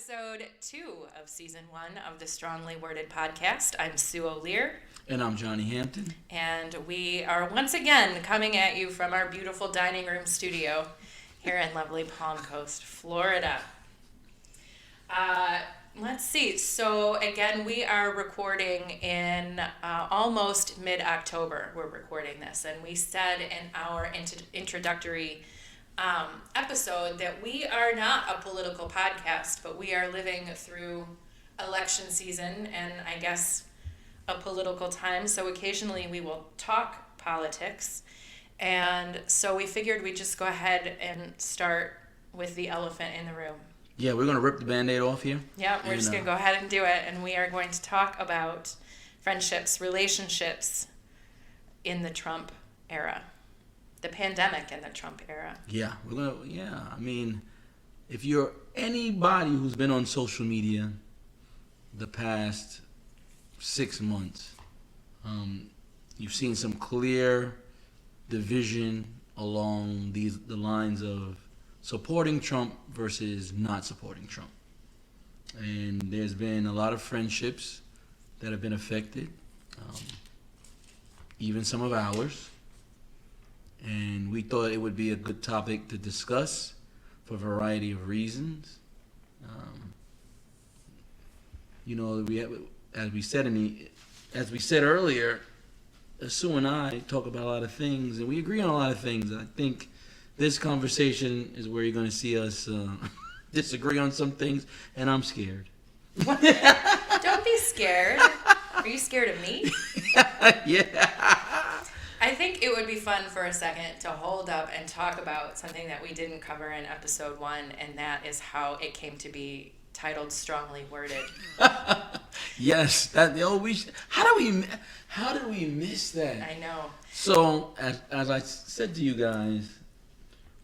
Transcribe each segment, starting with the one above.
episode 2 of season 1 of the Strongly Worded podcast. I'm Sue O'Lear. And I'm Johnny Hampton. And we are once again coming at you from our beautiful dining room studio here in lovely Palm Coast, Florida. Let's see. So again, we are recording in almost mid-October. We're recording this. And we said in our introductory episode that we are not a political podcast, but we are living through election season and I guess a political time. So occasionally we will talk politics. And so we figured we'd just go ahead and start with the elephant in the room. Yeah, we're going to rip the Band-Aid off here. Yeah, we're just going to go ahead and do it. And we are going to talk about friendships, relationships in the Trump era. The pandemic in the Trump era. Yeah, I mean, if you're anybody who's been on social media the past 6 months, you've seen some clear division along the lines of supporting Trump versus not supporting Trump. And there's been a lot of friendships that have been affected, even some of ours. And we thought it would be a good topic to discuss for a variety of reasons. As we said earlier, Sue and I talk about a lot of things, and we agree on a lot of things. I think this conversation is where you're going to see us disagree on some things, and I'm scared. Don't be scared. Are you scared of me? Yeah. I think it would be fun for a second to hold up and talk about something that we didn't cover in episode 1, and that is how it came to be titled Strongly Worded. Yes, how did we miss that? I know. So, as I said to you guys,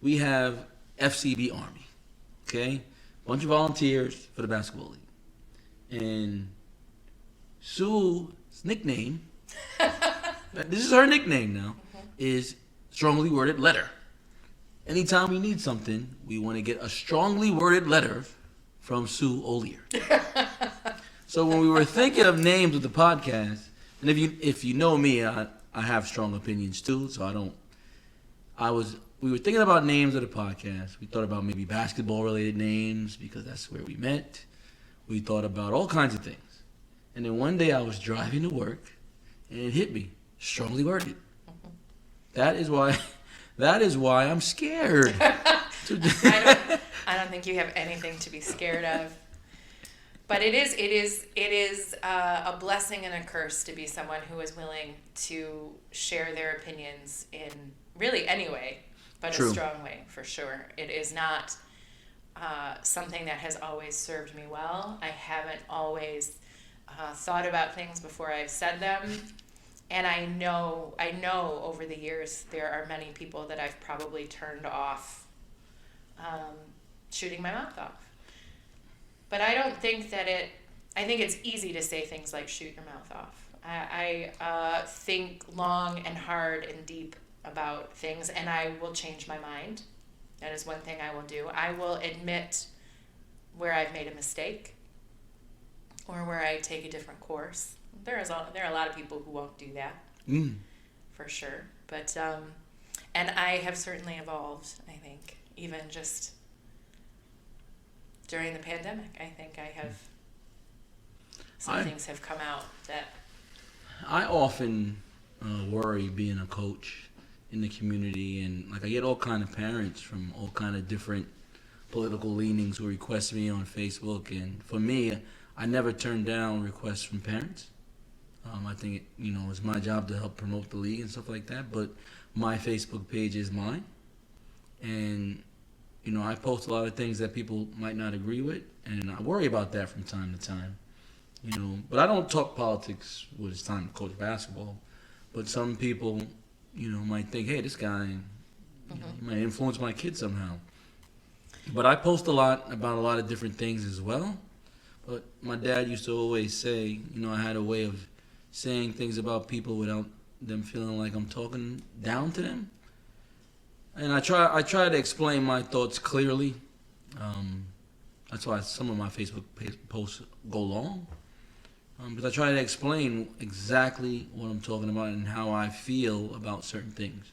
we have FCB Army, okay? Bunch of volunteers for the basketball league. And Sue's nickname, this is her nickname now, is Strongly Worded Letter. Anytime we need something, we want to get a strongly worded letter from Sue O'Lear. So when we were thinking of names of the podcast, and if you know me, I have strong opinions too, so we were thinking about names of the podcast. We thought about maybe basketball related names because that's where we met. We thought about all kinds of things. And then one day I was driving to work and it hit me. Strongly worded. That is why I'm scared. I don't think you have anything to be scared of. But it is a blessing and a curse to be someone who is willing to share their opinions in really any way, but True. A strong way for sure. It is not something that has always served me well. I haven't always thought about things before I've said them. And I know over the years there are many people that I've probably turned off shooting my mouth off. But I don't think that I think it's easy to say things like shoot your mouth off. I think long and hard and deep about things, and I will change my mind. That is one thing I will do. I will admit where I've made a mistake or where I take a different course. There are a lot of people who won't do that, for sure. But and I have certainly evolved. I think even just during the pandemic, I think I have some things have come out that I often worry being a coach in the community, and I get all kind of parents from all kind of different political leanings who request me on Facebook, and for me, I never turn down requests from parents. I think it's my job to help promote the league and stuff like that, but my Facebook page is mine. And, I post a lot of things that people might not agree with, and I worry about that from time to time. But I don't talk politics when it's time to coach basketball. But some people, might think, hey, this guy, he might influence my kids somehow. But I post a lot about a lot of different things as well. But my dad used to always say, I had a way of saying things about people without them feeling like I'm talking down to them. And I try to explain my thoughts clearly. That's why some of my Facebook posts go long. Because I try to explain exactly what I'm talking about and how I feel about certain things.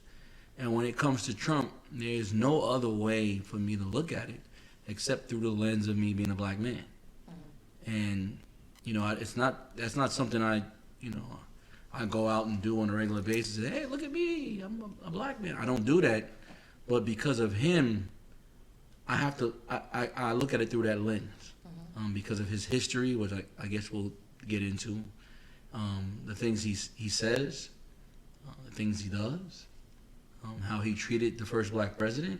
And when it comes to Trump, there's no other way for me to look at it except through the lens of me being a black man. And that's not something I go out and do on a regular basis. Say, hey, look at me, I'm a black man. I don't do that, but because of him, I have to. I look at it through that lens, because of his history, which I guess we'll get into, the things he says, the things he does, how he treated the first black president,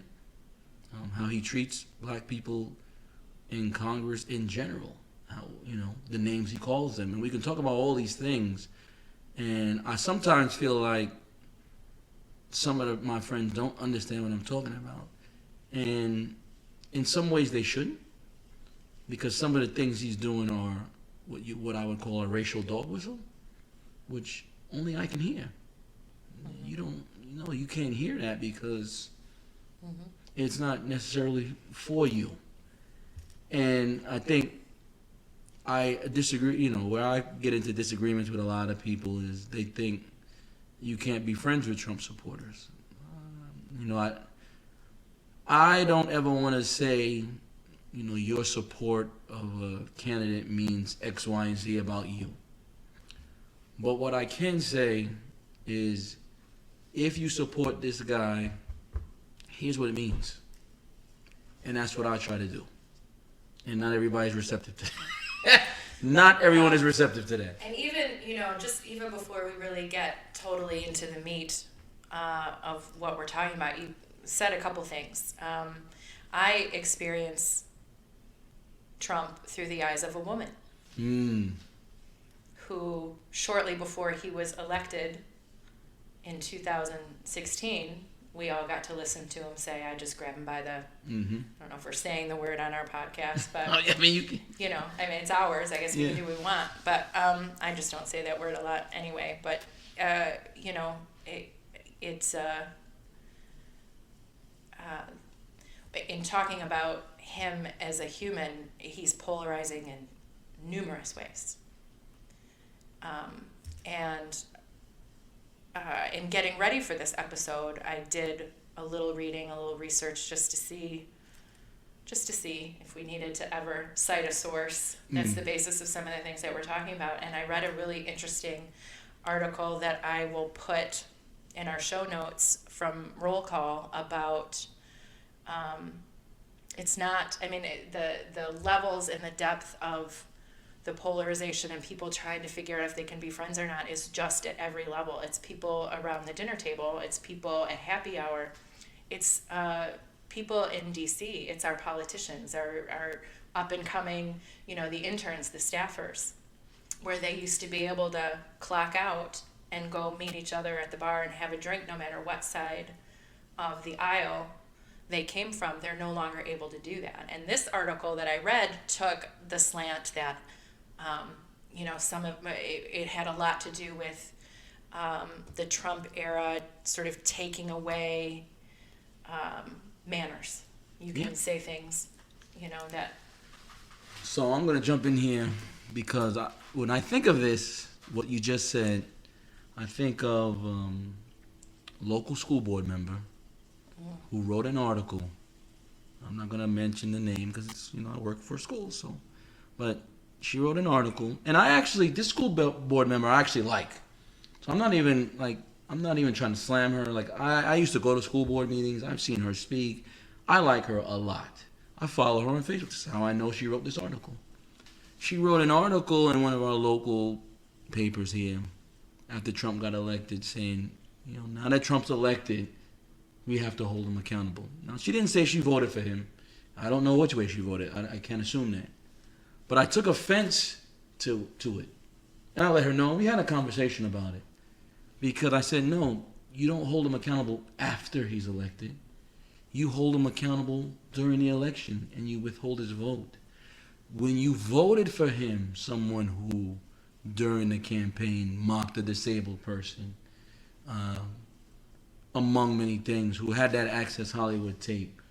how he treats black people in Congress in general, how the names he calls them, and we can talk about all these things. And I sometimes feel like some of my friends don't understand what I'm talking about, and in some ways they shouldn't, because some of the things he's doing are what I would call a racial dog whistle, which only I can hear. You can't hear that because it's not necessarily for you. And I think I disagree, where I get into disagreements with a lot of people is they think you can't be friends with Trump supporters. I don't ever want to say, your support of a candidate means X, Y, and Z about you. But what I can say is, if you support this guy, here's what it means. And that's what I try to do. And not everybody's receptive to that. Not everyone is receptive to that. And even, just even before we really get totally into the meat of what we're talking about, you said a couple things. I experience Trump through the eyes of a woman who, shortly before he was elected in 2016, we all got to listen to him say, I just grab him by the, I don't know if we're saying the word on our podcast, but, you can. It's ours. I guess we can do what we want. But I just don't say that word a lot anyway. But, it's in talking about him as a human, he's polarizing in numerous ways. In getting ready for this episode, I did a little reading, a little research, just to see if we needed to ever cite a source that's the basis of some of the things that we're talking about. And I read a really interesting article that I will put in our show notes from Roll Call about the levels and the depth of the polarization and people trying to figure out if they can be friends or not is just at every level. It's people around the dinner table. It's people at happy hour. It's people in D.C. It's our politicians, our up-and-coming, the interns, the staffers, where they used to be able to clock out and go meet each other at the bar and have a drink no matter what side of the aisle they came from. They're no longer able to do that. And this article that I read took the slant that some of it had a lot to do with the Trump era sort of taking away manners. You can say things, that. So I'm going to jump in here because when I think of this, what you just said, I think of local school board member who wrote an article. I'm not going to mention the name because it's, I work for a school, but she wrote an article, and this school board member I actually like. So I'm not even trying to slam her. Like, I used to go to school board meetings. I've seen her speak. I like her a lot. I follow her on Facebook. That's how I know she wrote this article. She wrote an article in one of our local papers here after Trump got elected saying, now that Trump's elected, we have to hold him accountable. Now, she didn't say she voted for him. I don't know which way she voted. I can't assume that. But I took offense to it. And I let her know. We had a conversation about it. Because I said, no, you don't hold him accountable after he's elected. You hold him accountable during the election and you withhold his vote. When you voted for him, someone who, during the campaign, mocked a disabled person, among many things, who had that Access Hollywood tape.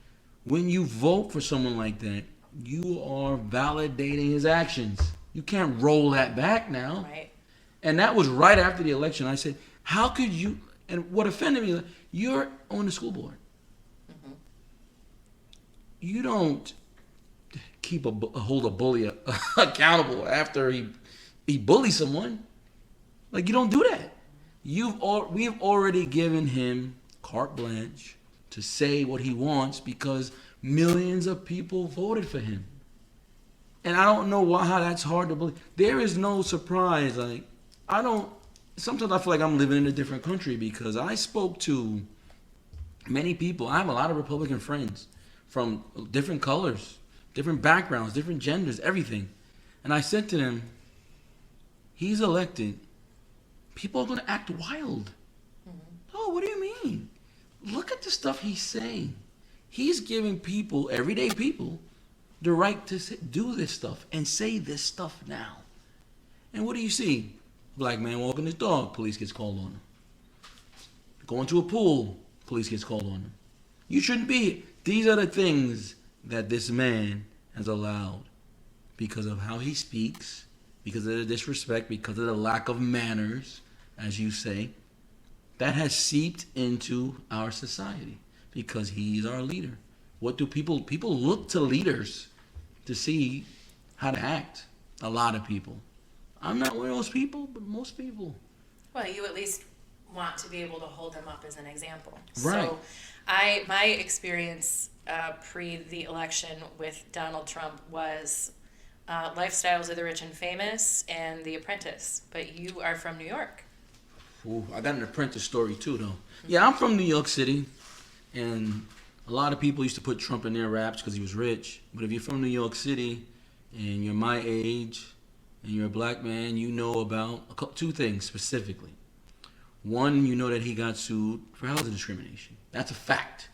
When you vote for someone like that, you are validating his actions. You can't roll that back now. Right. And that was right after the election. I said, how could you? And what offended me, you're on the school board. Mm-hmm. You don't hold a bully accountable after he bullies someone. Like, you don't do that. We've already given him carte blanche to say what he wants because millions of people voted for him. And I don't know how that's hard to believe. There is no surprise. Like, sometimes I feel like I'm living in a different country because I spoke to many people. I have a lot of Republican friends from different colors, different backgrounds, different genders, everything. And I said to them, he's elected. People are going to act wild. Mm-hmm. Oh, what do you mean? Look at the stuff he's saying. He's giving people, everyday people, the right to do this stuff and say this stuff now. And what do you see? Black man walking his dog, police gets called on him. Going to a pool, police gets called on him. You shouldn't be here. These are the things that this man has allowed because of how he speaks, because of the disrespect, because of the lack of manners, as you say. That has seeped into our society because he's our leader. What do people look to leaders to see how to act? A lot of people. I'm not one of those people, but most people. Well, you at least want to be able to hold them up as an example. Right. So my experience pre the election with Donald Trump was Lifestyles of the Rich and Famous and The Apprentice. But you are from New York. Ooh, I got an Apprentice story too, though. Yeah, I'm from New York City, and a lot of people used to put Trump in their raps because he was rich. But if you're from New York City and you're my age and you're a black man, you know about two things specifically. One, you know that he got sued for housing discrimination. That's a fact.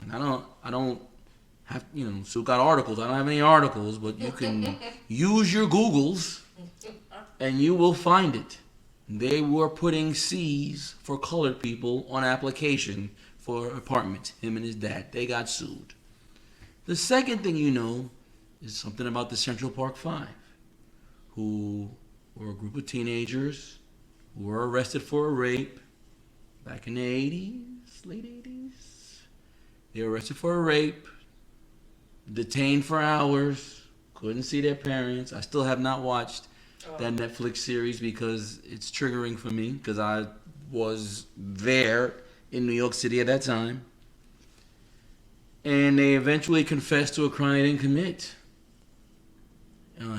And I don't have, Sue got articles. I don't have any articles, but you can use your Googles and you will find it. They were putting C's for colored people on application for apartments. Him and his dad. They got sued. The second thing you know is something about the Central Park Five, who were a group of teenagers who were arrested for a rape back in the 80s, late 80s. They were arrested for a rape, detained for hours, couldn't see their parents. I still have not watched that Netflix series because it's triggering for me because I was there in New York City at that time. And they eventually confessed to a crime they didn't commit.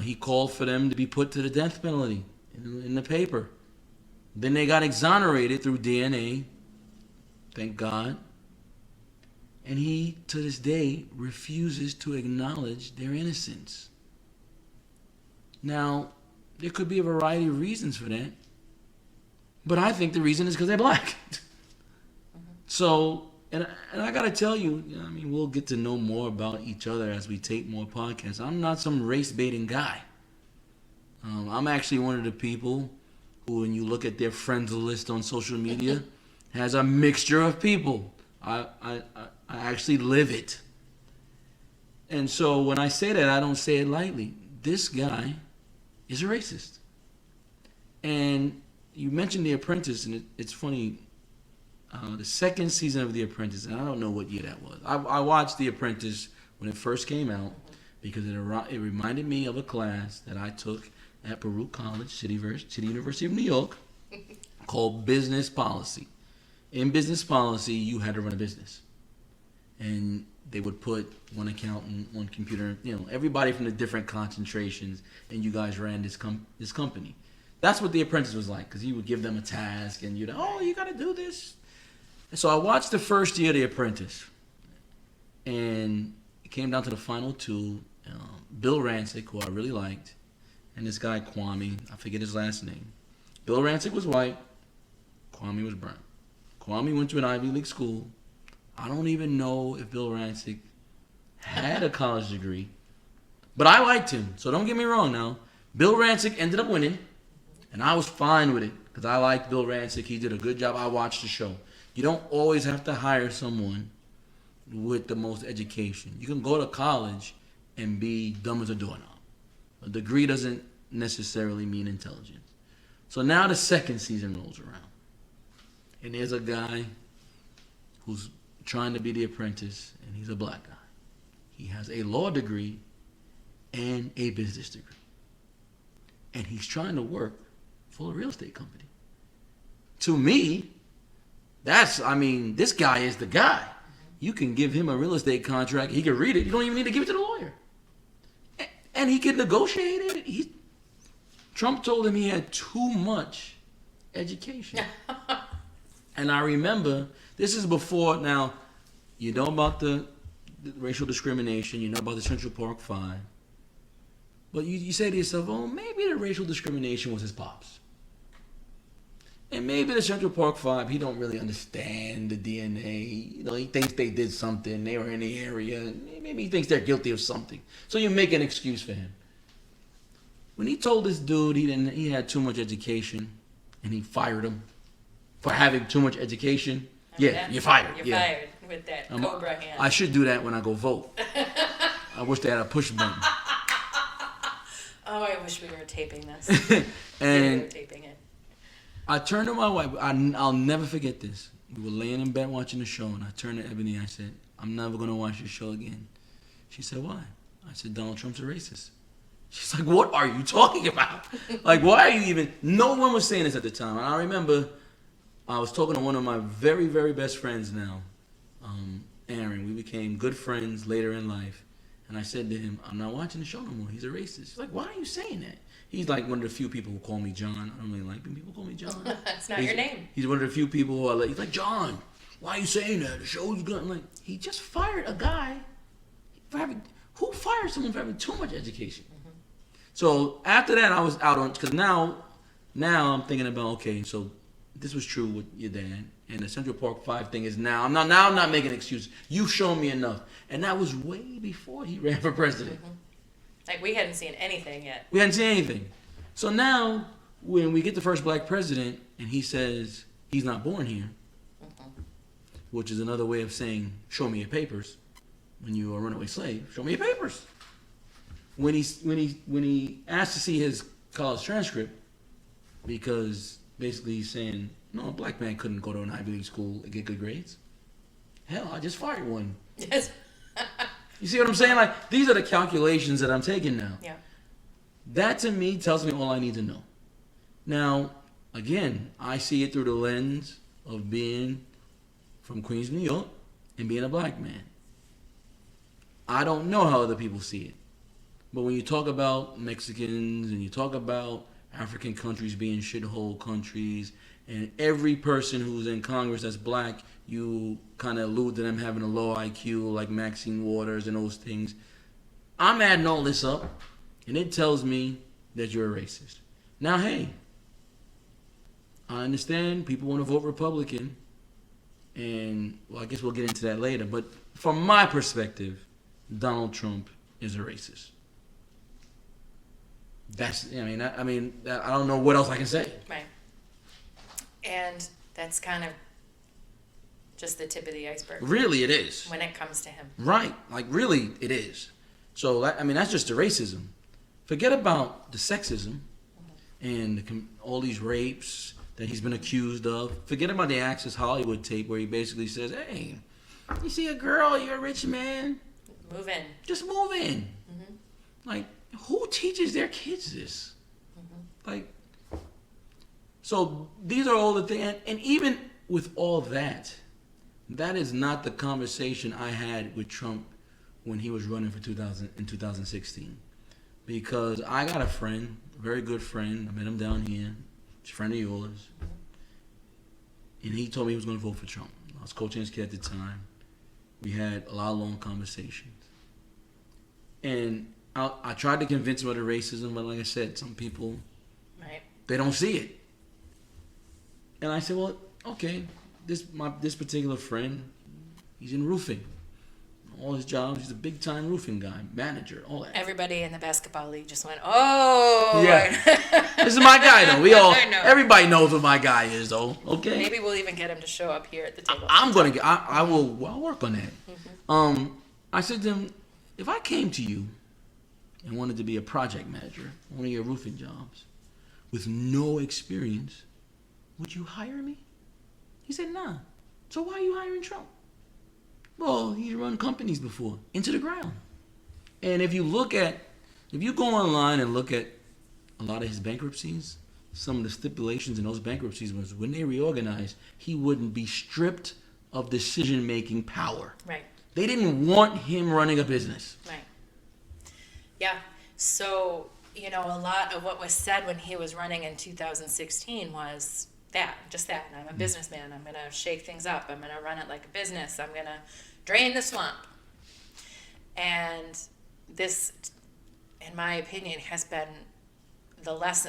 He called for them to be put to the death penalty in the paper. Then they got exonerated through DNA. Thank God. And he, to this day, refuses to acknowledge their innocence. Now, there could be a variety of reasons for that. But I think the reason is because they're black. Mm-hmm. So, and I got to tell you, we'll get to know more about each other as we take more podcasts. I'm not some race-baiting guy. I'm actually one of the people who, when you look at their friends list on social media, has a mixture of people. I actually live it. And so when I say that, I don't say it lightly. This guy is a racist. And you mentioned The Apprentice, and it's funny. The second season of The Apprentice, and I don't know what year that was. I watched The Apprentice when it first came out because it reminded me of a class that I took at Baruch College, City University of New York, called Business Policy. In business policy, you had to run a business. And they would put one accountant, one computer, everybody from the different concentrations, and you guys ran this company. That's what The Apprentice was like, because he would give them a task, and you got to do this. And so I watched the first year of The Apprentice, and it came down to the final two. Bill Rancic, who I really liked, and this guy Kwame, I forget his last name. Bill Rancic was white, Kwame was brown. Kwame went to an Ivy League school. I don't even know if Bill Rancic had a college degree, but I liked him, so don't get me wrong now. Bill Rancic ended up winning, and I was fine with it because I liked Bill Rancic. He did a good job. I watched the show. You don't always have to hire someone with the most education. You can go to college and B, dumb as a doorknob. A degree doesn't necessarily mean intelligence. So now the second season rolls around. And there's a guy who's trying to be the apprentice, and he's a black guy. He has a law degree and a business degree. And he's trying to work for a real estate company. To me, this guy is the guy. You can give him a real estate contract. He can read it. You don't even need to give it to the lawyer. And he can negotiate it. Trump told him he had too much education. And I remember, this is before, now, you know about the racial discrimination. You know about the Central Park Five. But you say to yourself, oh, maybe the racial discrimination was his pops. And maybe the Central Park Five, he don't really understand the DNA. You know, he thinks they did something. They were in the area. Maybe he thinks they're guilty of something. So you make an excuse for him. When he told this dude he had too much education, and he fired him for having too much education, you're fired. You're fired with that cobra hand. I should do that when I go vote. I wish they had a push button. Oh, I wish we were taping this. And we were taping it. I turned to my wife. I'll never forget this. We were laying in bed watching the show, and I turned to Ebony. I said, I'm never going to watch this show again. She said, why? I said, Donald Trump's a racist. She's like, what are you talking about? Like, why are you even... No one was saying this at the time. And I remember I was talking to one of my very, very best friends now, Aaron. We became good friends later in life. And I said to him, I'm not watching the show no more. He's a racist. He's like, why are you saying that? He's like one of the few people who call me John. I don't really like when people call me John. That's not your name. He's one of the few people who are like, he's like, John, why are you saying that? The show's good. I'm like, he just fired a guy for having... Who fired someone for having too much education? Mm-hmm. So after that, I was out on... Because now I'm thinking about, okay, so this was true with your dad. And the Central Park 5 thing is now... I'm not making an excuse. You've shown me enough. And that was way before he ran for president. Mm-hmm. Like, we hadn't seen anything yet. We hadn't seen anything. So now, when we get the first black president, and he says he's not born here, mm-hmm. which is another way of saying, show me your papers. When you're a runaway slave, show me your papers. When he asked to see his college transcript, because basically he's saying, no, a black man couldn't go to an Ivy League school and get good grades. Hell, I just fired one. Yes. You see what I'm saying? Like, these are the calculations that I'm taking now. Yeah. That to me tells me all I need to know. Now, again, I see it through the lens of being from Queens, New York, and being a black man. I don't know how other people see it. But when you talk about Mexicans and you talk about African countries being shithole countries, and every person who's in Congress that's black, you kind of allude to them having a low IQ like Maxine Waters and those things. I'm adding all this up, and it tells me that you're a racist. Now, hey, I understand people want to vote Republican, and, well, I guess we'll get into that later, but from my perspective, Donald Trump is a racist. I don't know what else I can say. Right. And that's kind of just the tip of the iceberg. Really, it is. When it comes to him. Right. Like, really, it is. So, that's just the racism. Forget about the sexism and all these rapes that he's been accused of. Forget about the Access Hollywood tape where he basically says, hey, you see a girl, you're a rich man. Move in. Just move in. Mm-hmm. Like, who teaches their kids this? Mm-hmm. Like, so these are all the things. And even with all that, that is not the conversation I had with Trump when he was running for 2016. Because I got a friend, a very good friend. I met him down here. He's a friend of yours. And he told me he was going to vote for Trump. I was coaching his kid at the time. We had a lot of long conversations. And I tried to convince him of the racism, but like I said, some people, right, they don't see it. And I said, well, okay, this particular friend, he's in roofing. All his jobs, he's a big-time roofing guy, manager, all that. Everybody in the basketball league just went, oh. Yeah. This is my guy, though. Everybody knows what my guy is, though. Okay. Maybe we'll even get him to show up here at the table. I'll work on that. Mm-hmm. I said to him, if I came to you and wanted to be a project manager, one of your roofing jobs, with no experience, would you hire me? He said, nah. So why are you hiring Trump? Well, he's run companies before, into the ground. And if you go online and look at a lot of his bankruptcies, some of the stipulations in those bankruptcies was when they reorganized, he wouldn't be stripped of decision-making power. Right. They didn't want him running a business. Right. Yeah. So, a lot of what was said when he was running in 2016 was just that. I'm a businessman. I'm going to shake things up. I'm going to run it like a business. I'm going to drain the swamp. And this, in my opinion, has been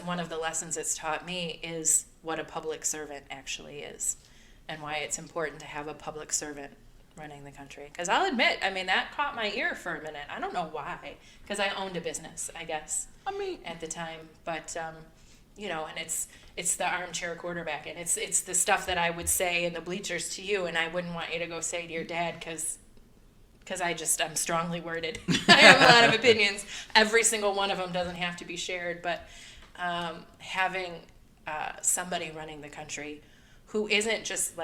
one of the lessons it's taught me is what a public servant actually is and why it's important to have a public servant running the country. Because I'll admit, that caught my ear for a minute. I don't know why. Because I owned a business, I guess, at the time. But, and it's the armchair quarterback. And it's the stuff that I would say in the bleachers to you, and I wouldn't want you to go say to your dad because I'm strongly worded. I have a lot of opinions. Every single one of them doesn't have to be shared. But having somebody running the country who isn't just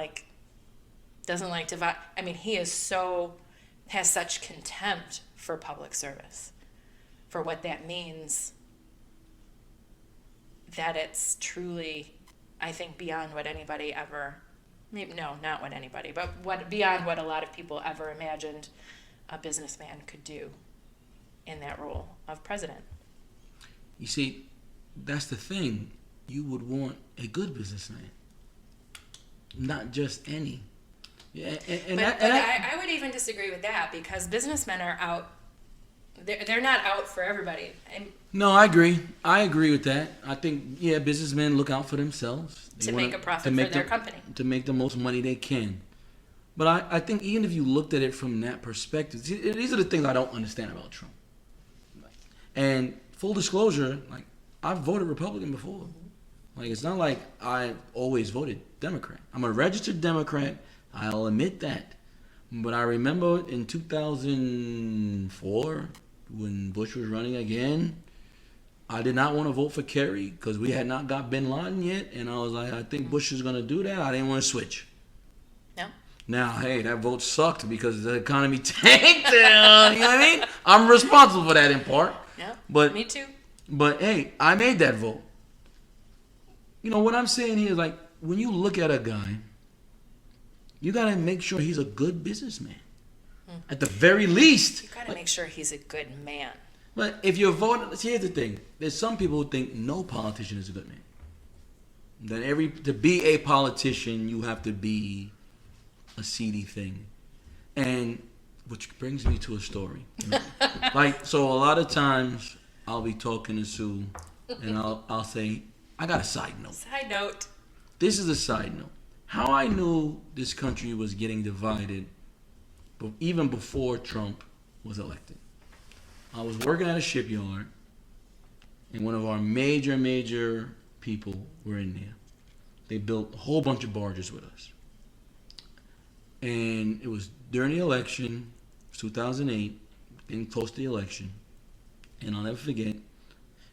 doesn't like to vote. He has such contempt for public service, for what that means, that it's truly, I think, beyond what anybody ever, maybe, no, not what anybody, but beyond what a lot of people ever imagined a businessman could do in that role of president. You see, that's the thing. You would want a good businessman, not just any. Yeah, I would even disagree with that because businessmen are out. They're not out for everybody. No, I agree. I agree with that. I think businessmen look out for themselves. To make a profit for their company. To make the most money they can. But I think even if you looked at it from that perspective, these are the things I don't understand about Trump. And full disclosure, I've voted Republican before. It's not like I always voted Democrat. I'm a registered Democrat. I'll admit that. But I remember in 2004, when Bush was running again, I did not want to vote for Kerry because we had not got Bin Laden yet. And I was like, I think Bush is going to do that. I didn't want to switch. No. Now, hey, that vote sucked because the economy tanked. You know what I mean? I'm responsible for that in part. Yeah, me too. But, hey, I made that vote. What I'm saying here is when you look at a guy, you got to make sure he's a good businessman. At the very least. You got to make sure he's a good man. But if you're voting, here's the thing. There's some people who think no politician is a good man. That to be a politician, you have to be a seedy thing. And which brings me to a story. So a lot of times I'll be talking to Sue and I'll say, I got a side note. Side note. This is a side note. How I knew this country was getting divided, but even before Trump was elected. I was working at a shipyard, and one of our major people were in there. They built a whole bunch of barges with us. And it was during the election, 2008, getting close to the election. And I'll never forget,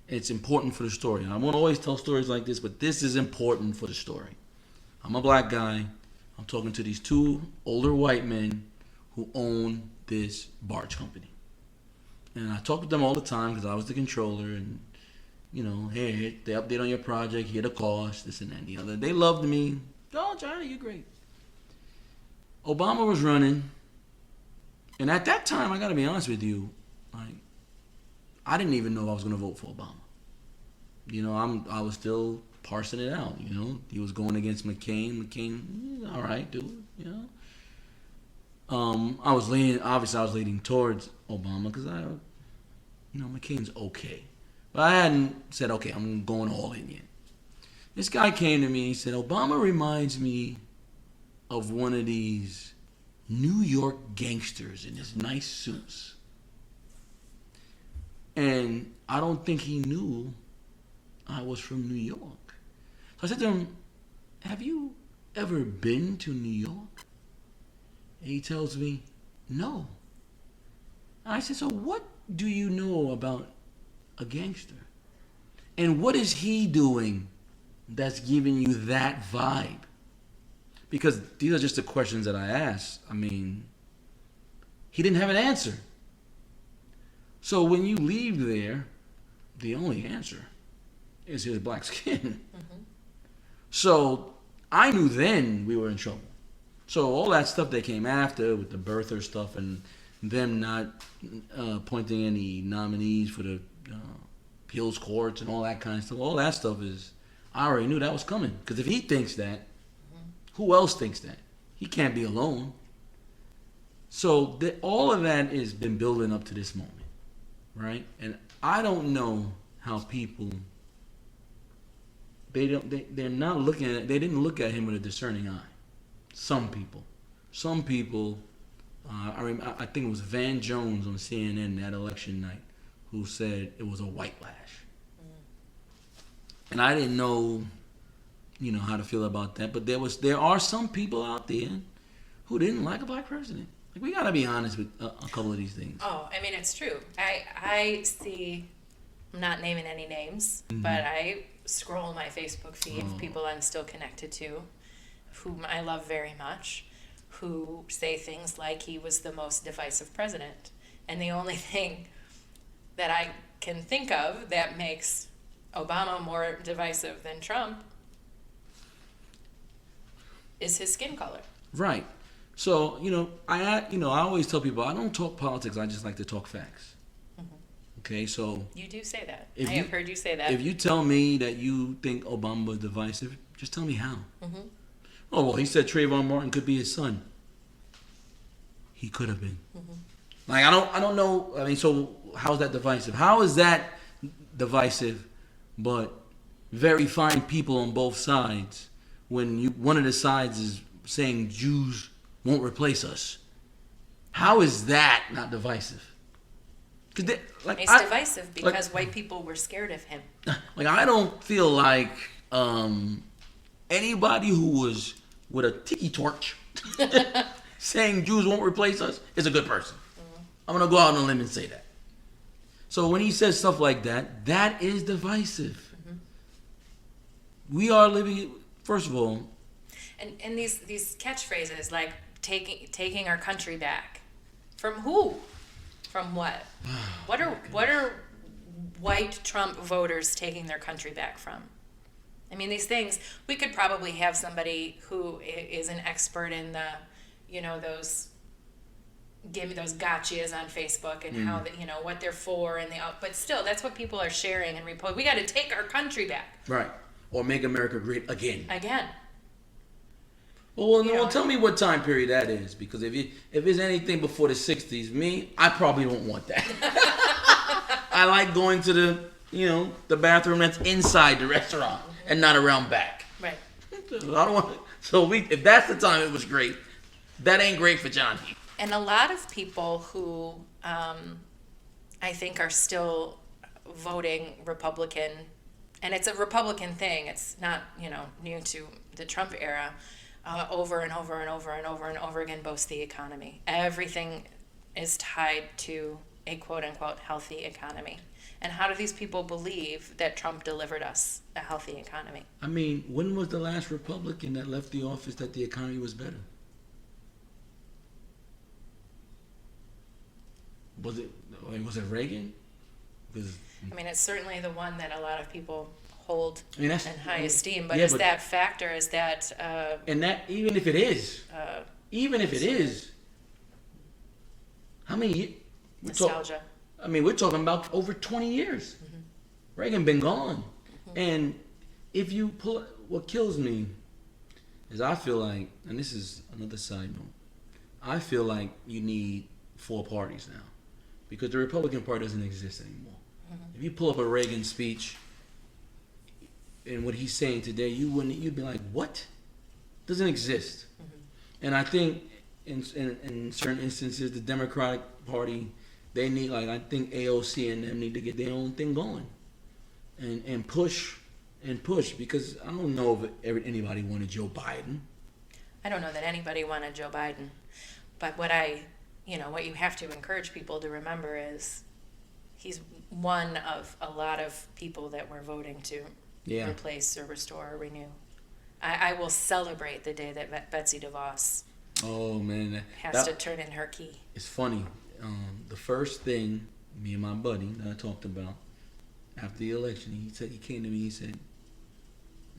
it's important for the story. I won't always tell stories like this, but this is important for the story. I'm a black guy. I'm talking to these two older white men who own this barge company. And I talk with them all the time because I was the controller and, hey, they update on your project, here the cost, this and that and the other. They loved me. Oh, Johnny, you're great. Obama was running. And at that time, I got to be honest with you, I didn't even know if I was going to vote for Obama. I was still parsing it out, He was going against McCain. McCain, all right, dude, I was leaning towards Obama because McCain's okay. But I hadn't said, okay, I'm going all in yet. This guy came to me and he said, Obama reminds me of one of these New York gangsters in his nice suits. And I don't think he knew I was from New York. So I said to him, have you ever been to New York? And he tells me, no. I said, so what do you know about a gangster? And what is he doing that's giving you that vibe? Because these are just the questions that I asked. I mean, he didn't have an answer. So when you leave there, the only answer is his black skin. Mm-hmm. So I knew then we were in trouble. So all that stuff that came after with the birther stuff and them not appointing any nominees for the appeals courts and all that kind of stuff, all that stuff is, I already knew that was coming. Because if he thinks that, who else thinks that? He can't be alone. So all of that has been building up to this moment, right? And I don't know how people, they're not looking at, they didn't look at him with a discerning eye. Some people, I think it was Van Jones on CNN that election night who said it was a white lash. And I didn't know, how to feel about that. But there are some people out there who didn't like a black president. Like, we gotta be honest with a couple of these things. Oh, I mean, it's true. I see, I'm not naming any names, but I scroll my Facebook feed of people I'm still connected to, whom I love very much, who say things like he was the most divisive president. And the only thing that I can think of that makes Obama more divisive than Trump is his skin color. Right. So, I always tell people I don't talk politics, I just like to talk facts. Mm-hmm. Okay, so you do say that. I have heard you say that. If you tell me that you think Obama was divisive, just tell me how. Mm-hmm. Oh, well, he said Trayvon Martin could be his son. He could have been. Mm-hmm. Like, I don't know. I mean, so how is that divisive? How is that divisive, but very fine people on both sides when one of the sides is saying Jews won't replace us? How is that not divisive? It's divisive because white people were scared of him. Like, I don't feel like anybody who was with a tiki torch saying Jews won't replace us is a good person. Mm-hmm. I'm going to go out on a limb and say that. So when he says stuff like that, that is divisive. Mm-hmm. We are living, first of all. And these catchphrases like taking our country back. From who? From what? What are white Trump voters taking their country back from? I mean, these things, we could probably have somebody who is an expert in the, those, give me those gotchas on Facebook and how, what they're for and but still, that's what people are sharing and repost. We got to take our country back. Right. Or make America great again. Again. Well, tell me what time period that is, because if it's anything before the 60s, I probably don't want that. I like going to the bathroom that's inside the restaurant and not around back. Right. I don't want. So if that's the time it was great, that ain't great for Johnny. And a lot of people who I think are still voting Republican, and it's a Republican thing. It's not new to the Trump era. Over and over and over and over and over again boasts the economy. Everything is tied to a quote-unquote healthy economy. And how do these people believe that Trump delivered us a healthy economy? I mean, when was the last Republican that left the office that the economy was better? Was it Reagan? It's certainly the one that a lot of people hold in high esteem, but that factor? Is that and that even if it is, how many nostalgia? We're talking about over 20 years. Mm-hmm. Reagan been gone, mm-hmm. And if you pull, what kills me is I feel like, and this is another side note, I feel like you need 4 parties now, because the Republican Party doesn't exist anymore. Mm-hmm. If you pull up a Reagan speech and what he's saying today, you'd be like, what? Doesn't exist. Mm-hmm. And I think in certain instances, the Democratic Party, they need, I think AOC and them need to get their own thing going, and push, because I don't know if anybody wanted Joe Biden. I don't know that anybody wanted Joe Biden, but what you have to encourage people to remember is he's one of a lot of people that we're voting to replace or restore or renew. I will celebrate the day that Betsy DeVos has to turn in her key. It's funny. The first thing me and my buddy that I talked about after the election, he came to me.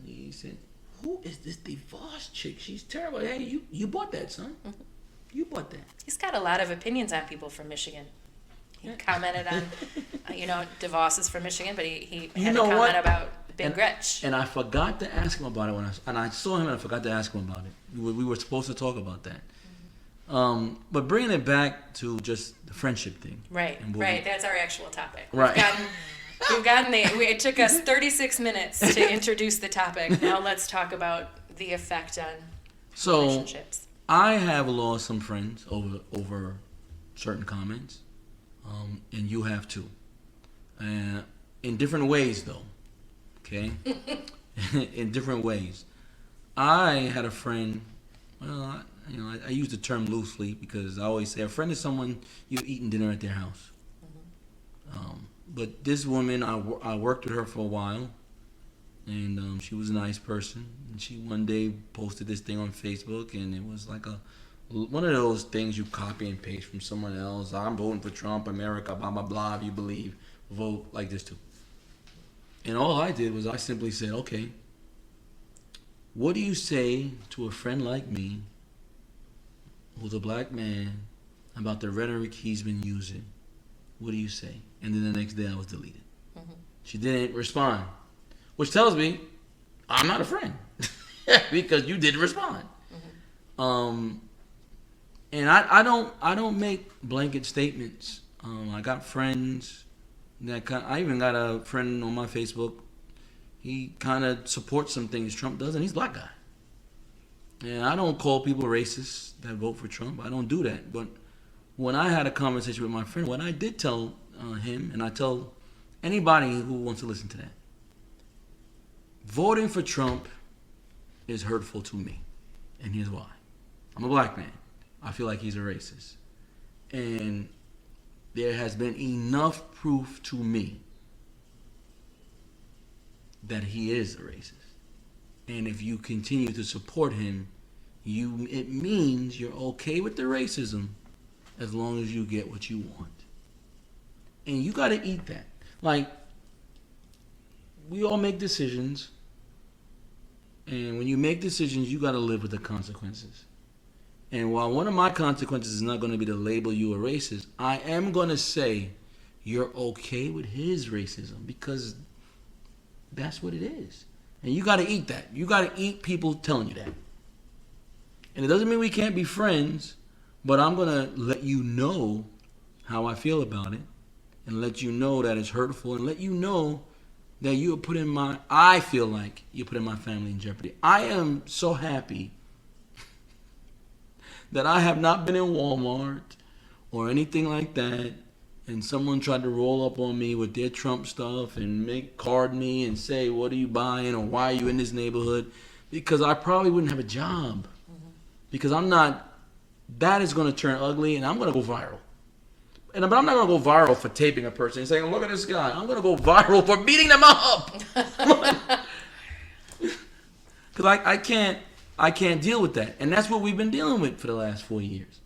He said, "Who is this DeVos chick? She's terrible. Hey, you bought that, son. Mm-hmm. You bought that." He's got a lot of opinions on people from Michigan. He commented on, DeVos is from Michigan, but he had a comment about Big Gretch. And I forgot to ask him about it and I saw him and I forgot to ask him about it. We were supposed to talk about that. Mm-hmm. But bringing it back to just the friendship thing. Right. That's our actual topic. Right. It took us 36 minutes to introduce the topic. Now let's talk about the effect on relationships. I have lost some friends over certain comments, and you have too. In different ways, though. Okay? In different ways. I had a friend, I use the term loosely because I always say a friend is someone you've eaten dinner at their house. Mm-hmm. But this woman, I worked with her for a while, and she was a nice person. And she one day posted this thing on Facebook, and it was like one of those things you copy and paste from someone else. I'm voting for Trump, America, blah, blah, blah. If you believe, vote like this too. And all I did was I simply said, okay, what do you say to a friend like me who's a black man about the rhetoric he's been using? What do you say? And then the next day I was deleted. Mm-hmm. She didn't respond, which tells me I'm not a friend because you didn't respond. Mm-hmm. And I don't make blanket statements. I got friends I even got a friend on my Facebook. He kind of supports some things Trump does, and he's a black guy. And I don't call people racist that vote for Trump. I don't do that. But when I had a conversation with my friend, what I did tell him, and I tell anybody who wants to listen to that, voting for Trump is hurtful to me. And here's why. I'm a black man. I feel like he's a racist. And there has been enough proof to me that he is a racist. And if you continue to support him, it means you're okay with the racism as long as you get what you want. And you got to eat that. Like, we all make decisions. And when you make decisions, you got to live with the consequences. And while one of my consequences is not going to be to label you a racist, I am going to say you're okay with his racism because that's what it is. And you got to eat that. You got to eat people telling you that. And it doesn't mean we can't be friends, but I'm going to let you know how I feel about it and let you know that it's hurtful and let you know that I feel like you're putting my family in jeopardy. I am so happy that I have not been in Walmart or anything like that, and someone tried to roll up on me with their Trump stuff and card me and say, what are you buying or why are you in this neighborhood? Because I probably wouldn't have a job. Mm-hmm. Because that is going to turn ugly and I'm going to go viral. But I'm not going to go viral for taping a person and saying, look at this guy. I'm going to go viral for beating them up. Because I can't deal with that. And that's what we've been dealing with for the last 4 years.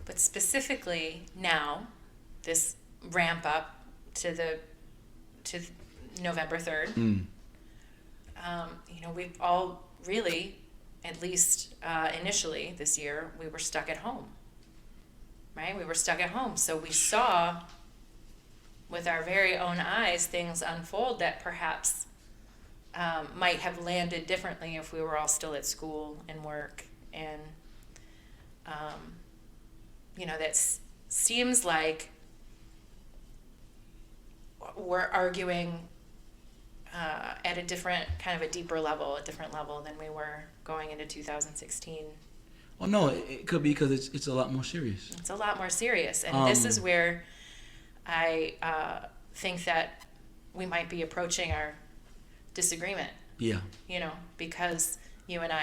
But specifically now, this ramp up to November 3rd, we've all really, at least initially this year, we were stuck at home. Right? We were stuck at home. So we saw with our very own eyes things unfold that perhaps might have landed differently if we were all still at school and work. And, that seems like we're arguing at a different, kind of a different level than we were going into 2016. Well, no, it could be because it's a lot more serious. It's a lot more serious. And this is where I think that we might be approaching our disagreement. Yeah. Because you and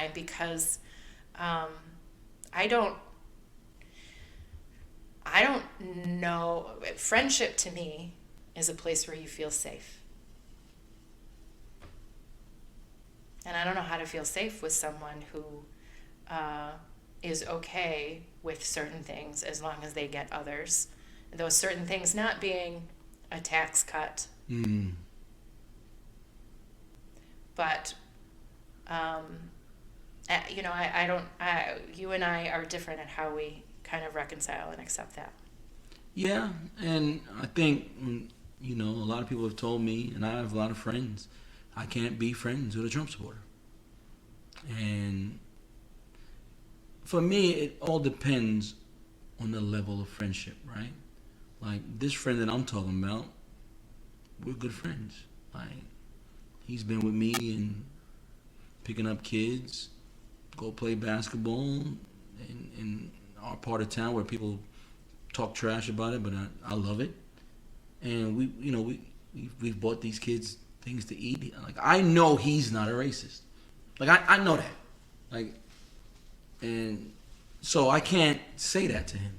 I don't know. Friendship to me is a place where you feel safe. And I don't know how to feel safe with someone who is okay with certain things as long as they get others. Those certain things not being a tax cut. Mm. But, you and I are different at how we kind of reconcile and accept that. Yeah, and I think, a lot of people have told me, and I have a lot of friends, I can't be friends with a Trump supporter. And for me, it all depends on the level of friendship, right? Like, this friend that I'm talking about, we're good friends. Like, he's been with me and picking up kids, go play basketball in our part of town where people talk trash about it, but I love it. And we've bought these kids things to eat. Like, I know he's not a racist. Like, I know that. Like, and so I can't say that to him.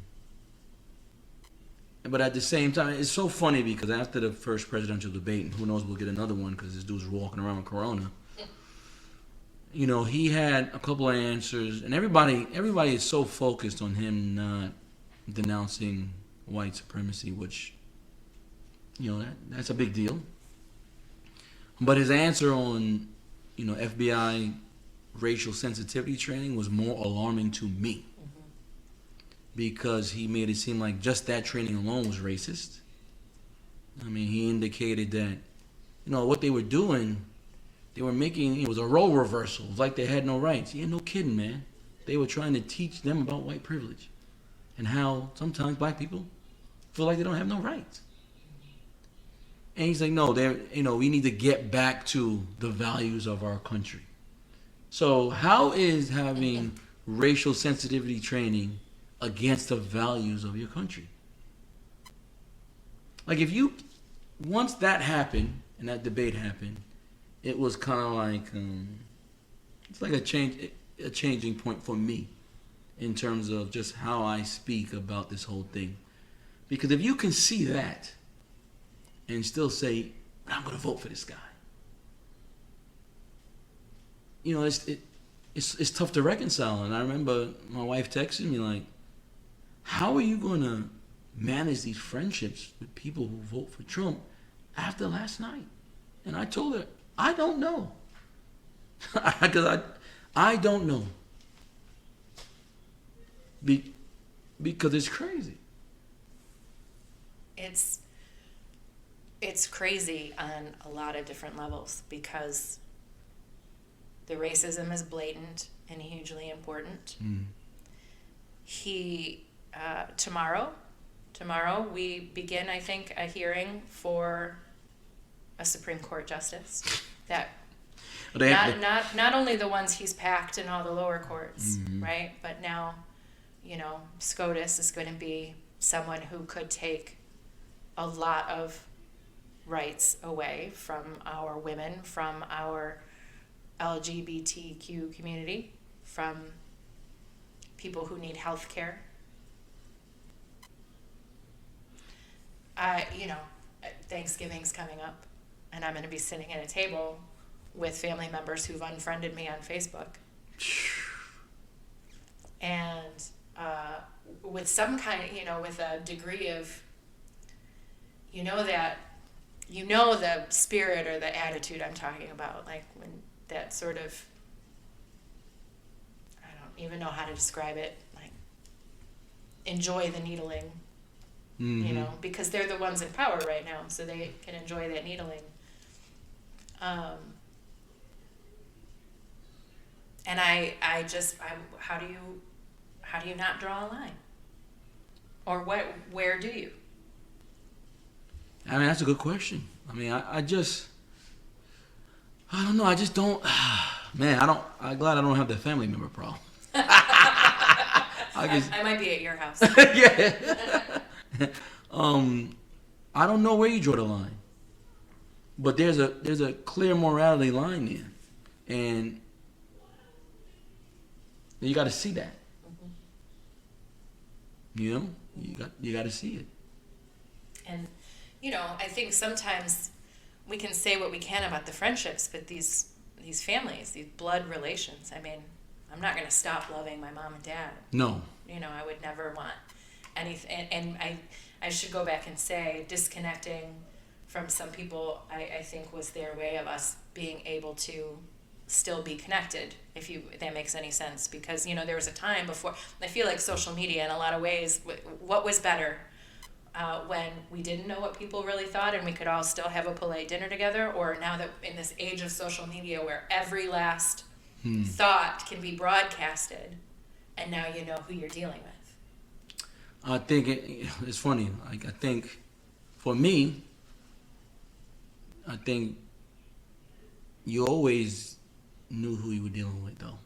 But at the same time, it's so funny because after the first presidential debate, and who knows, we'll get another one because this dude's walking around with corona. He had a couple of answers, and everybody is so focused on him not denouncing white supremacy, which, that's a big deal. But his answer on, FBI racial sensitivity training was more alarming to me. Mm-hmm. Because he made it seem like just that training alone was racist. I mean, he indicated that, what they were doing, they were making, it was a role reversal. It was like they had no rights. Yeah, no kidding, man. They were trying to teach them about white privilege and how sometimes black people feel like they don't have no rights. And he's like, no, we need to get back to the values of our country. So how is having racial sensitivity training against the values of your country? Like, once that happened and that debate happened, it was kind of like, it's like a changing point for me in terms of just how I speak about this whole thing. Because if you can see that and still say, I'm going to vote for this guy, it's tough to reconcile. And I remember my wife texted me like, how are you going to manage these friendships with people who vote for Trump after last night? And I told her, I don't know. Because I don't know. Because it's crazy. It's crazy on a lot of different levels because the racism is blatant and hugely important. Mm. Tomorrow we begin, I think, a hearing for a Supreme Court justice that not only the ones he's packed in all the lower courts, mm-hmm. right? But now, SCOTUS is going to be someone who could take a lot of rights away from our women, from our LGBTQ community, from people who need health care. Thanksgiving's coming up, and I'm going to be sitting at a table with family members who've unfriended me on Facebook. And with some kind of, with a degree of, the spirit or the attitude I'm talking about, like when that sort of, I don't even know how to describe it, like enjoy the needling, mm-hmm. Because they're the ones in power right now, so they can enjoy that needling. And how do you not draw a line? Or where do you? I mean, that's a good question. I mean, I don't know. I just don't, man, I'm glad I don't have the family member problem. I might be at your house. Yeah. I don't know where you draw the line. But there's a clear morality line there. And you got to see that. Mm-hmm. you got to see it. And, I think sometimes we can say what we can about the friendships, but these families, these blood relations, I mean, I'm not going to stop loving my mom and dad. No. I would never want anything. And I should go back and say disconnecting from some people, I think was their way of us being able to still be connected, if that makes any sense. Because, there was a time before, I feel like social media in a lot of ways, what was better when we didn't know what people really thought and we could all still have a polite dinner together, or now that in this age of social media where every last thought can be broadcasted and now you know who you're dealing with? I think it's funny. Like, I think for me, I think you always knew who you were dealing with, though.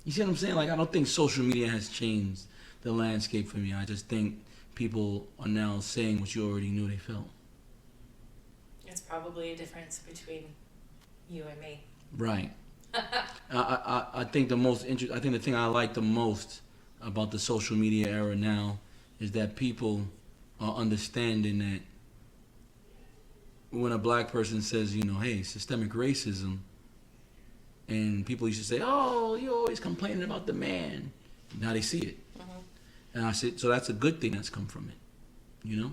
You see what I'm saying? Like, I don't think social media has changed the landscape for me. I just think people are now saying what you already knew they felt. It's probably a difference between you and me. Right. I think I think the thing I like the most about the social media era now is that people are understanding that when a black person says, hey, systemic racism, and people used to say, oh, you're always complaining about the man. Now they see it. Mm-hmm. And I said, so that's a good thing that's come from it, Mm-hmm.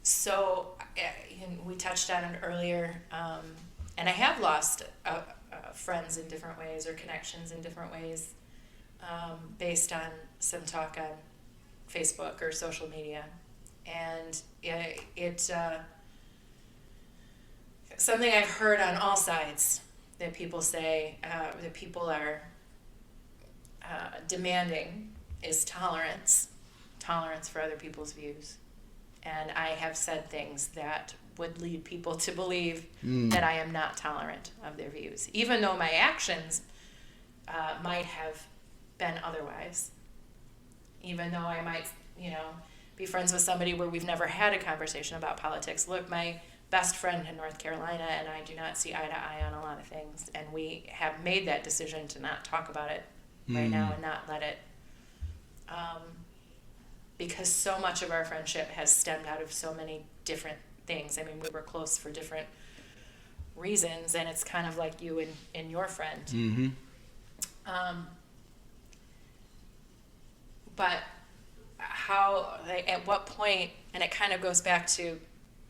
So we touched on it earlier, and I have lost friends in different ways or connections in different ways based on some talk on Facebook or social media. And it's something I've heard on all sides, that people say that people are demanding is tolerance for other people's views. And I have said things that would lead people to believe that I am not tolerant of their views, even though my actions might have been otherwise. Even though I might, be friends with somebody where we've never had a conversation about politics. Look, my best friend in North Carolina and I do not see eye to eye on a lot of things, and we have made that decision to not talk about it right now and not let it, because so much of our friendship has stemmed out of so many different things. I mean, we were close for different reasons, and it's kind of like you and your friend. Mm-hmm. But at what point, and it kind of goes back to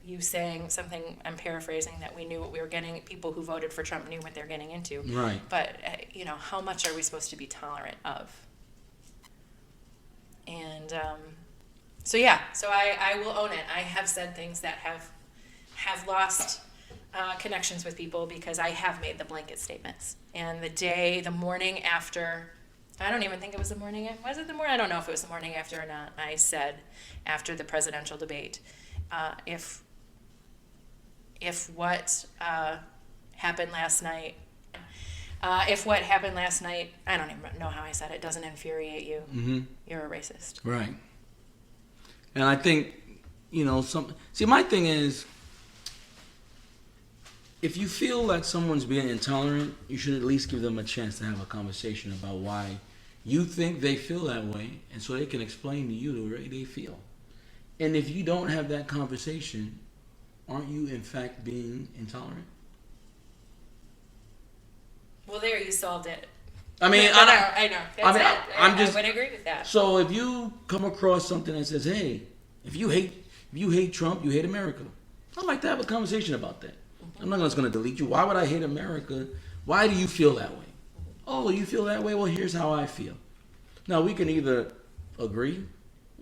you saying something, I'm paraphrasing, that we knew what we were getting, people who voted for Trump knew what they're getting into. Right. But, how much are we supposed to be tolerant of? And so I will own it. I have said things that have lost connections with people because I have made the blanket statements. And the morning after, I don't even think it was the morning, was it the morning? I don't know if it was the morning after or not. I said, after the presidential debate, if what happened last night, I don't even know how I said it, doesn't infuriate you, mm-hmm. you're a racist. Right. And I think, my thing is, if you feel like someone's being intolerant, you should at least give them a chance to have a conversation about why you think they feel that way, and so they can explain to you the way they feel. And if you don't have that conversation, aren't you in fact being intolerant? Well, there you solved it. I mean, I know. I would agree with that. So if you come across something that says, "Hey, if you hate Trump, you hate America," I'd like to have a conversation about that. Mm-hmm. I'm not just going to delete you. Why would I hate America? Why do you feel that way? Oh, you feel that way? Well, here's how I feel. Now, we can either agree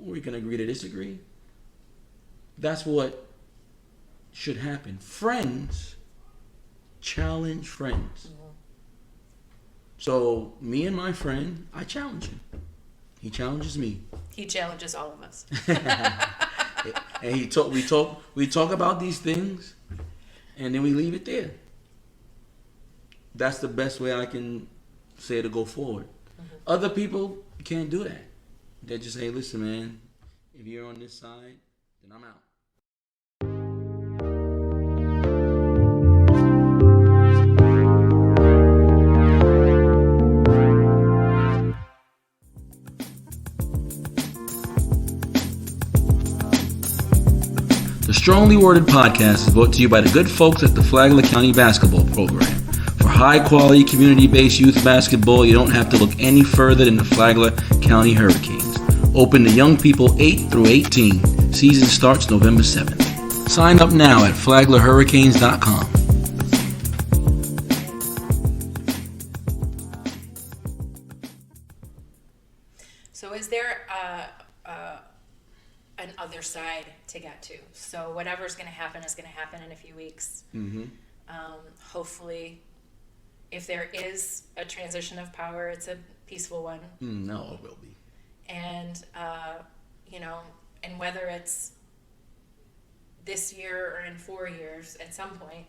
or we can agree to disagree. That's what should happen. Friends challenge friends. Mm-hmm. So, me and my friend, I challenge him. He challenges me. He challenges all of us. And we talk about these things, and then we leave it there. That's the best way I can say to go forward. Mm-hmm. Other people can't do that. They just say, listen, man, if you're on this side, then I'm out. The Strongly Worded podcast is brought to you by the good folks at the Flagler County Basketball Program. For high-quality, community-based youth basketball, you don't have to look any further than the Flagler County Hurricanes. Open to young people 8 through 18. Season starts November 7th. Sign up now at flaglerhurricanes.com. So is there an other side to get to? So whatever's going to happen is going to happen in a few weeks. Mm-hmm. Hopefully, if there is a transition of power, it's a peaceful one. No, it will be. And, and whether it's this year or in 4 years, at some point,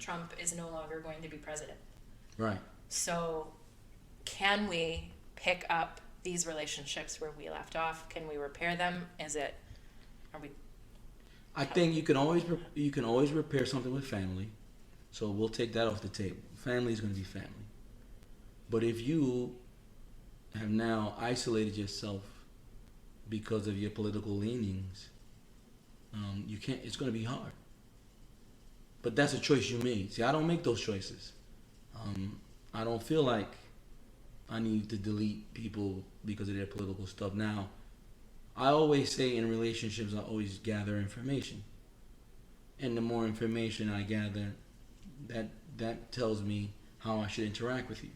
Trump is no longer going to be president. Right. So can we pick up these relationships where we left off? Can we repair them? I think you can always repair something with family. So we'll take that off the table. Family is going to be family. But if you have now isolated yourself because of your political leanings, you can't. It's going to be hard. But that's a choice you made. See, I don't make those choices. I don't feel like I need to delete people because of their political stuff. Now, I always say in relationships, I always gather information. And the more information I gather, that tells me how I should interact with you.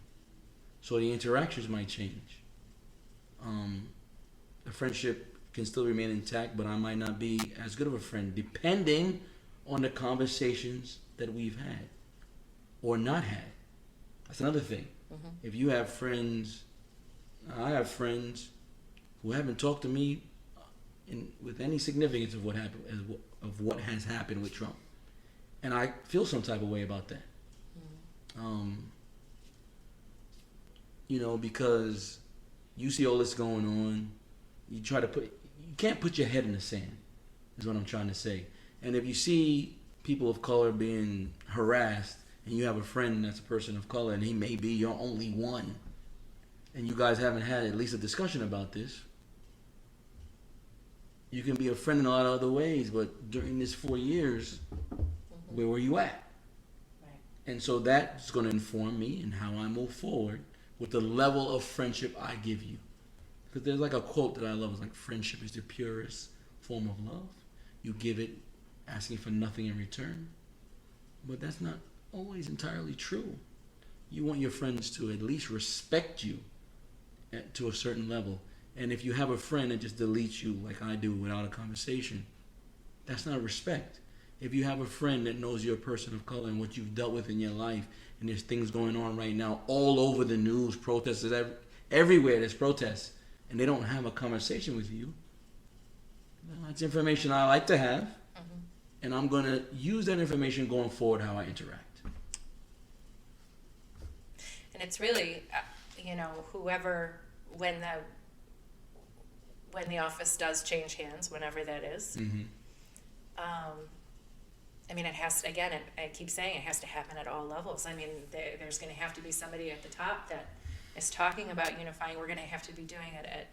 So the interactions might change. The friendship can still remain intact, but I might not be as good of a friend, depending on the conversations that we've had or not had. That's another thing. Mm-hmm. If you have friends, I have friends who haven't talked to me with any significance of what happened, of what has happened with Trump, and I feel some type of way about that. Mm-hmm. Because you see all this going on, you can't put your head in the sand, is what I'm trying to say. And if you see people of color being harassed, and you have a friend that's a person of color, and he may be your only one, and you guys haven't had at least a discussion about this, you can be a friend in a lot of other ways, but during this 4 years, where were you at? Right. And so that's going to inform me in how I move forward with the level of friendship I give you. Because there's like a quote that I love. It's like, friendship is the purest form of love. You give it asking for nothing in return. But that's not always entirely true. You want your friends to at least respect you to a certain level. And if you have a friend that just deletes you like I do without a conversation, that's not respect. If you have a friend that knows you're a person of color and what you've dealt with in your life, and there's things going on right now all over the news, protests, everywhere there's protests, and they don't have a conversation with you, that's information I like to have, and I'm going to use that information going forward how I interact. And it's really, whoever, when the office does change hands, whenever that is, it has to, again, I keep saying it has to happen at all levels. There's going to have to be somebody at the top that is talking about unifying. We're going to have to be doing it at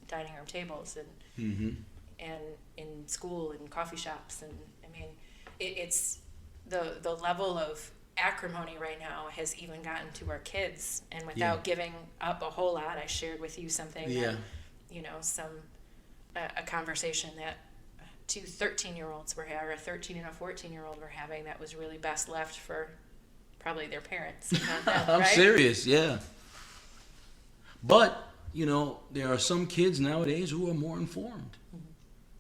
dining room tables and in school and coffee shops. And it's the level of acrimony right now has even gotten to our kids. And without giving up a whole lot, I shared with you something that, a conversation that two 13-year-olds were having, or a 13 and a 14-year-old were having, that was really best left for probably their parents. Not them, I'm right? serious, yeah. But, there are some kids nowadays who are more informed.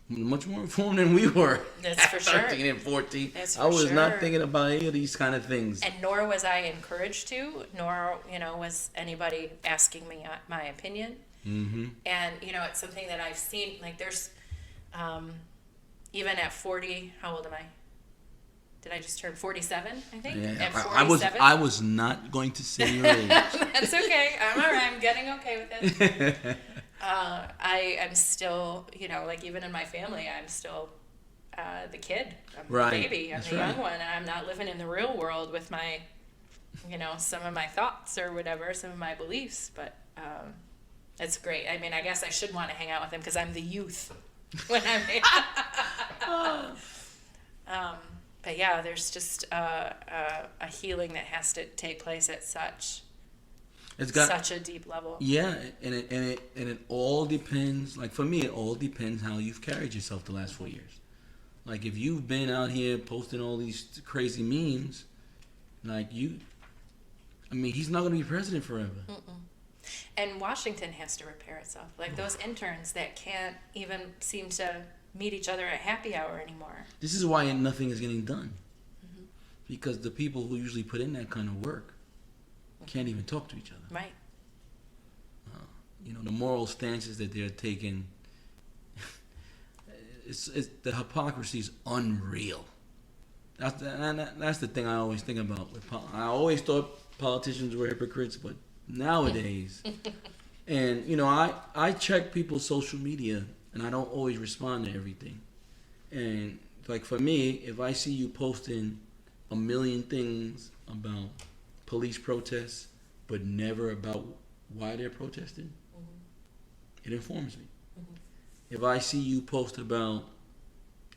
Much more informed than we were. That's for sure. 13 and 14. That's for I was sure. not thinking about any of these kind of things. And nor was I encouraged to, nor, was anybody asking me my opinion. Mm-hmm. And, it's something that I've seen, like there's, even at 40, how old am I? Did I just turn 47, I think? Yeah, at 47? I was not going to say your age. That's okay. I'm all right. I'm getting okay with it. I am still, even in my family, I'm still the kid. I'm the baby. I'm the young one. And I'm not living in the real world with my, some of my thoughts or whatever, some of my beliefs. But it's great. I guess I should want to hang out with him because I'm the youth when I'm yeah, there's just a healing that has to take place at such a deep level. Yeah, and it all depends. Like for me, it all depends how you've carried yourself the last 4 years. Like if you've been out here posting all these crazy memes, he's not going to be president forever. And Washington has to repair itself. Like those interns that can't even seem to meet each other at happy hour anymore. This is why nothing is getting done. Because the people who usually put in that kind of work can't even talk to each other. Right. The moral stances that they're taking, the hypocrisy is unreal. That's the thing I always think about. I always thought politicians were hypocrites, but nowadays, and I check people's social media, and I don't always respond to everything. And like for me, if I see you posting a million things about police protests, but never about why they're protesting, it informs me. If I see you post about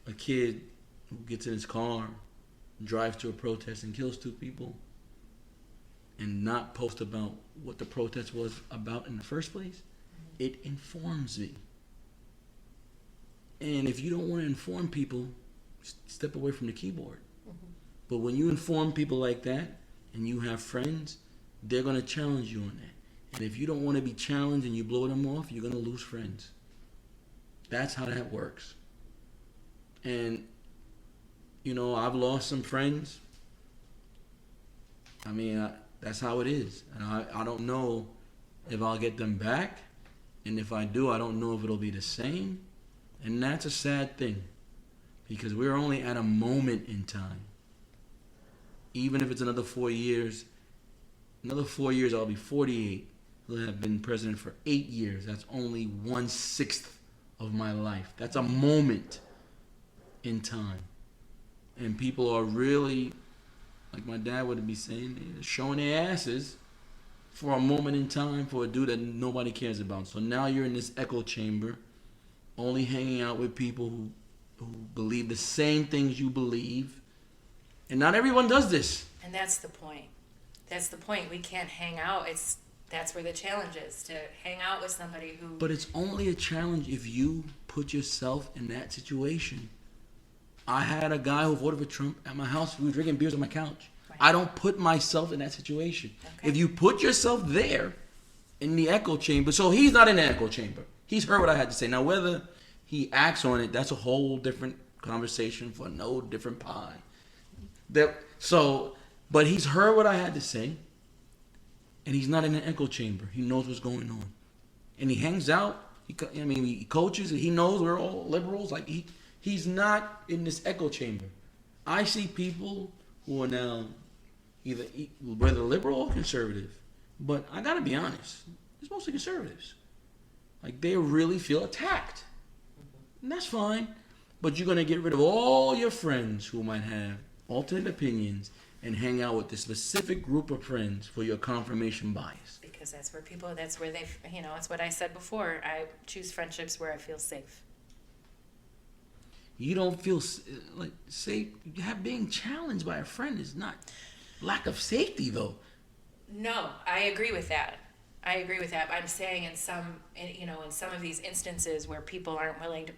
a kid who gets in his car, drives to a protest and kills 2 people, and not post about what the protest was about in the first place, it informs me. And if you don't want to inform people, step away from the keyboard. But when you inform people like that, and you have friends, they're going to challenge you on that. And if you don't want to be challenged and you blow them off, you're going to lose friends. That's how that works. And, I've lost some friends. That's how it is. And I don't know if I'll get them back. And if I do, I don't know if it'll be the same. And that's a sad thing. Because we're only at a moment in time. Even if it's another 4 years, I'll be 48. I'll have been president for 8 years. That's only 1/6 of my life. That's a moment in time. And people are really, like my dad would be saying, they're showing their asses for a moment in time for a dude that nobody cares about. So now you're in this echo chamber, only hanging out with people who believe the same things you believe. And not everyone does this. And that's the point. We can't hang out. That's where the challenge is, to hang out with somebody who... But it's only a challenge if you put yourself in that situation. I had a guy who voted for Trump at my house. We were drinking beers on my couch. Right. I don't put myself in that situation. Okay. If you put yourself there in the echo chamber... So he's not in the echo chamber. He's heard what I had to say. Now, whether he acts on it, that's a whole different conversation for no different pie. But he's heard what I had to say, and he's not in an echo chamber. He knows what's going on, and he hangs out. He coaches, and he knows we're all liberals. Like he's not in this echo chamber. I see people who are now whether liberal or conservative, but I gotta be honest, it's mostly conservatives. Like they really feel attacked, and that's fine. But you're gonna get rid of all your friends who might have alternate opinions and hang out with the specific group of friends for your confirmation bias. Because that's where they, it's what I said before. I choose friendships where I feel safe. You don't feel safe. Being challenged by a friend is not lack of safety, though. No, I agree with that. I'm saying in some of these instances where people aren't willing to,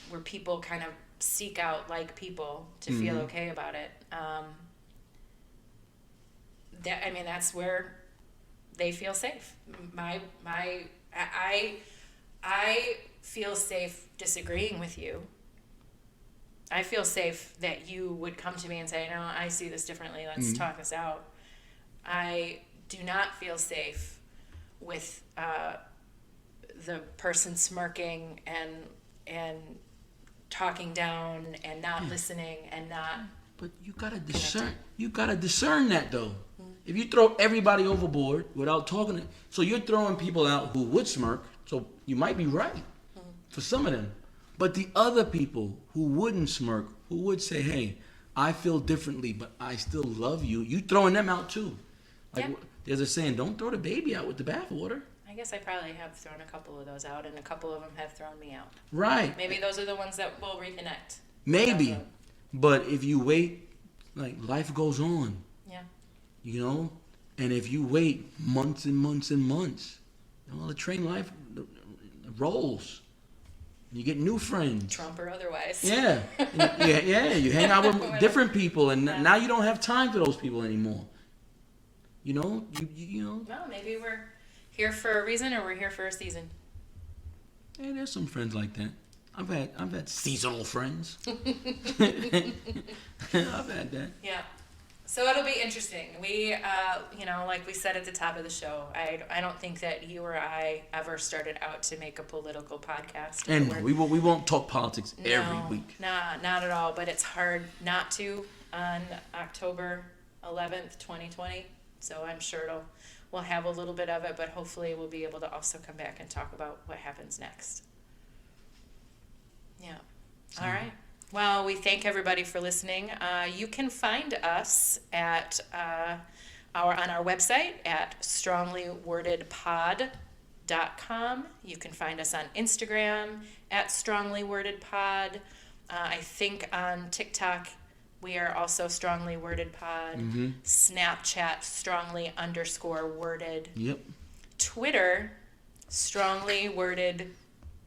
where people kind of seek out like people to feel okay about it. That's where they feel safe. I feel safe disagreeing with you. I feel safe that you would come to me and say, no, I see this differently. Let's talk this out. I do not feel safe with the person smirking and talking down and not listening and not. But you gotta discern. You gotta discern that though. If you throw everybody overboard without talking, so you're throwing people out who would smirk. So you might be right for some of them, but the other people who wouldn't smirk, who would say, "Hey, I feel differently, but I still love you." You throwing them out too. There's a saying: "Don't throw the baby out with the bathwater." I guess I probably have thrown a couple of those out, and a couple of them have thrown me out. Right. Maybe those are the ones that will reconnect. Maybe. But if you wait, like, life goes on. Yeah. You know? And if you wait months and months and months, the train life rolls. You get new friends. Trump or otherwise. Yeah. You hang out with different people, and now you don't have time for those people anymore. You know? You know? Well, maybe we're here for a reason, or we're here for a season. Yeah, there's some friends like that. I've had seasonal friends. I've had that. Yeah. So it'll be interesting. We, like we said at the top of the show, I don't think that you or I ever started out to make a political podcast. And we won't talk politics every week. Nah, not at all. But it's hard not to on October 11th, 2020. So I'm sure we'll have a little bit of it, but hopefully we'll be able to also come back and talk about what happens next. Yeah. All right. Well, we thank everybody for listening. You can find us at on our website at stronglywordedpod.com. You can find us on Instagram at stronglywordedpod. I think on TikTok we are also stronglywordedpod. Mm-hmm. Snapchat strongly_worded. Yep. Twitter strongly_worded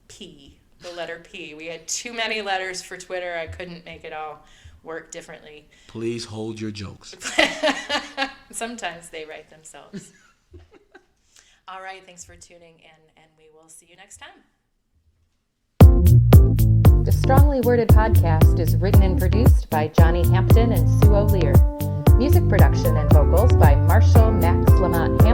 P. The letter P. We had too many letters for Twitter. I couldn't make it all work differently. Please hold your jokes. Sometimes they write themselves. All right. Thanks for tuning in, and we will see you next time. The Strongly Worded podcast is written and produced by Johnny Hampton and Sue O'Lear. Music production and vocals by Marshall Max LaMont Hampton